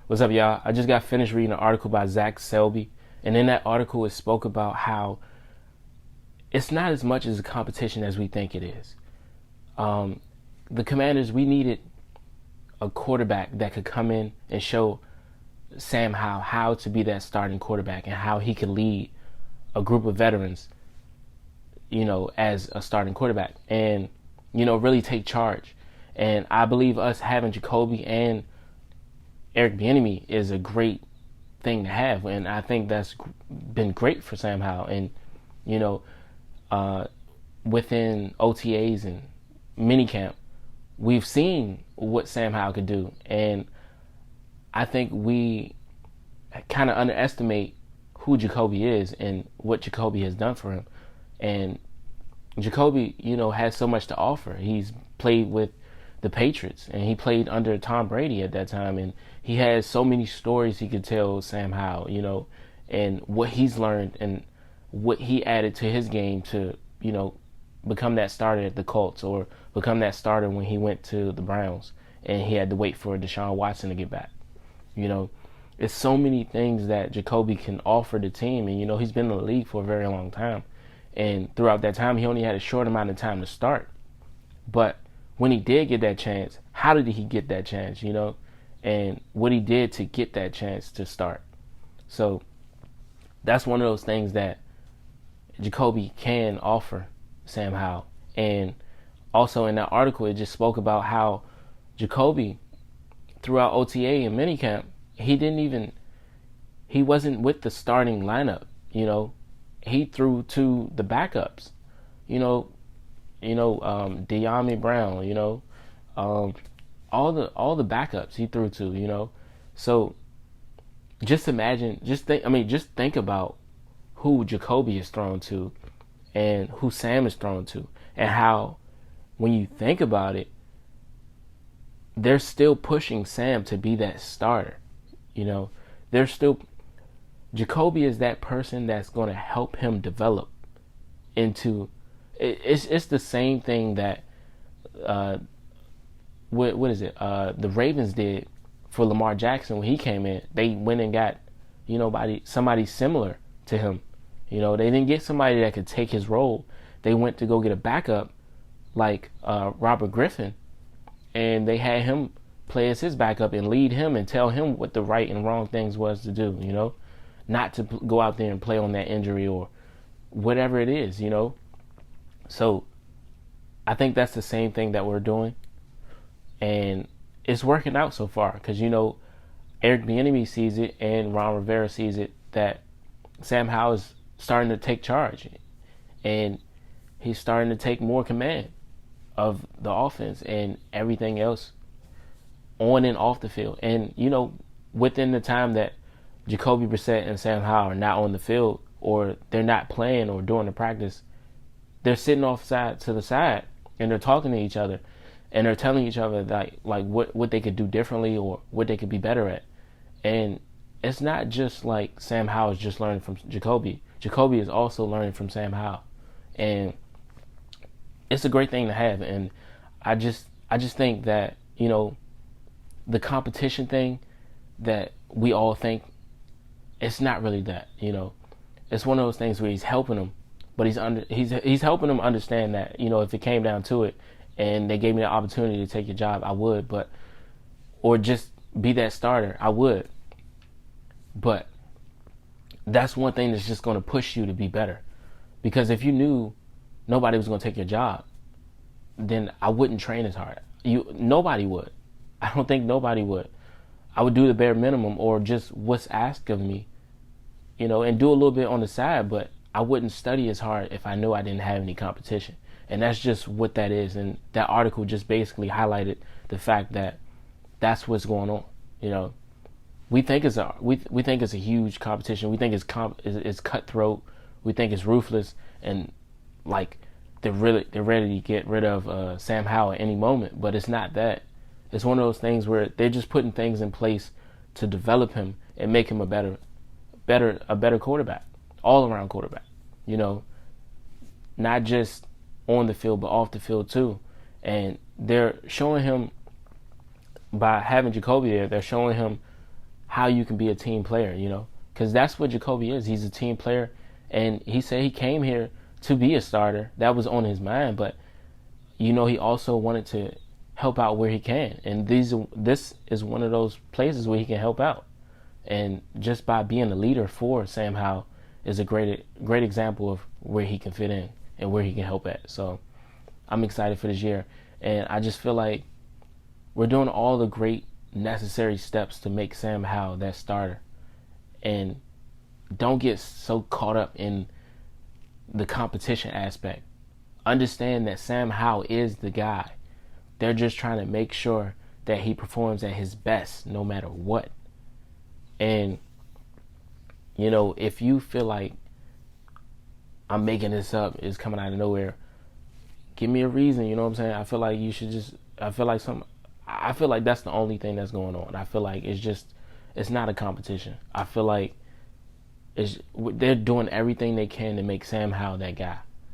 What's up, y'all? I just got finished reading an article by Zach Selby, and in that article, it spoke about how it's not as much as a competition as we think it is. The Commanders, we needed a quarterback that could come in and show Sam Howell how to be that starting quarterback and how he could lead a group of veterans, as a starting quarterback and, really take charge. And I believe us having Jacoby and Eric Bieniemy is a great thing to have, and I think that's been great for Sam Howell. And within OTAs and minicamp, we've seen what Sam Howell could do, and I think we kind of underestimate who Jacoby is and what Jacoby has done for him. And Jacoby, has so much to offer. He's played with the Patriots, and he played under Tom Brady at that time, and he has so many stories he could tell Sam Howell, and what he's learned and what he added to his game to, become that starter at the Colts or become that starter when he went to the Browns and he had to wait for Deshaun Watson to get back. It's so many things that Jacoby can offer the team, and he's been in the league for a very long time, and throughout that time he only had a short amount of time to start. But when he did get that chance, how did he get that chance, and what he did to get that chance to start. So that's one of those things that Jacoby can offer Sam Howell. And also in that article, it just spoke about how Jacoby, throughout OTA and minicamp, he wasn't with the starting lineup. He threw to the backups. De'Ami Brown, all the backups he threw to, So just imagine, just think about who Jacoby is thrown to and who Sam is thrown to, and how when you think about it, they're still pushing Sam to be that starter. They're still, Jacoby is that person that's going to help him develop into. It's the same thing that what is it? The Ravens did for Lamar Jackson when he came in. They went and got somebody similar to him. They didn't get somebody that could take his role. They went to go get a backup like Robert Griffin, and they had him play as his backup and lead him and tell him what the right and wrong things was to do. Not to go out there and play on that injury or whatever it is. So I think that's the same thing that we're doing, and it's working out so far because Eric Bieniemy sees it and Ron Rivera sees it that Sam Howell is starting to take charge, and he's starting to take more command of the offense and everything else on and off the field. And within the time that Jacoby Brissett and Sam Howell are not on the field, or they're not playing or doing the practice, they're sitting off to the side and they're talking to each other and they're telling each other like what they could do differently or what they could be better at. And it's not just like Sam Howell is just learning from Jacoby. Jacoby is also learning from Sam Howell, and it's a great thing to have. And I just think that the competition thing that we all think, it's not really that. It's one of those things where he's helping them, but he's helping them understand that if it came down to it and they gave me the opportunity to take your job, I would, or just be that starter, I would. But that's one thing that's just going to push you to be better, because if you knew nobody was going to take your job, then I wouldn't train as hard. Nobody would. I don't think nobody would. I would do the bare minimum or just what's asked of me, and do a little bit on the side, but I wouldn't study as hard if I knew I didn't have any competition. And that's just what that is. And that article just basically highlighted the fact that that's what's going on. We think it's a huge competition. We think it's cutthroat. We think it's ruthless, and like they're ready to get rid of Sam Howell at any moment. But it's not that. It's one of those things where they're just putting things in place to develop him and make him a better quarterback, all around quarterback. Not just on the field but off the field too. And they're showing him, by having Jacoby there, they're showing him how you can be a team player, because that's what Jacoby is. He's a team player, and he said he came here to be a starter. That was on his mind, but he also wanted to help out where he can, and this is one of those places where he can help out. And just by being a leader for Sam Howell is a great example of where he can fit in and where he can help at. So I'm excited for this year, and I just feel like we're doing all the great necessary steps to make Sam Howell that starter. And don't get so caught up in the competition aspect. Understand that Sam Howell is the guy. They're just trying to make sure that he performs at his best no matter what. And, if you feel like I'm making this up, it's coming out of nowhere, give me a reason, you know what I'm saying? I feel like you should just, I feel like that's the only thing that's going on. I feel like it's not a competition. I feel like they're doing everything they can to make Sam Howell that guy.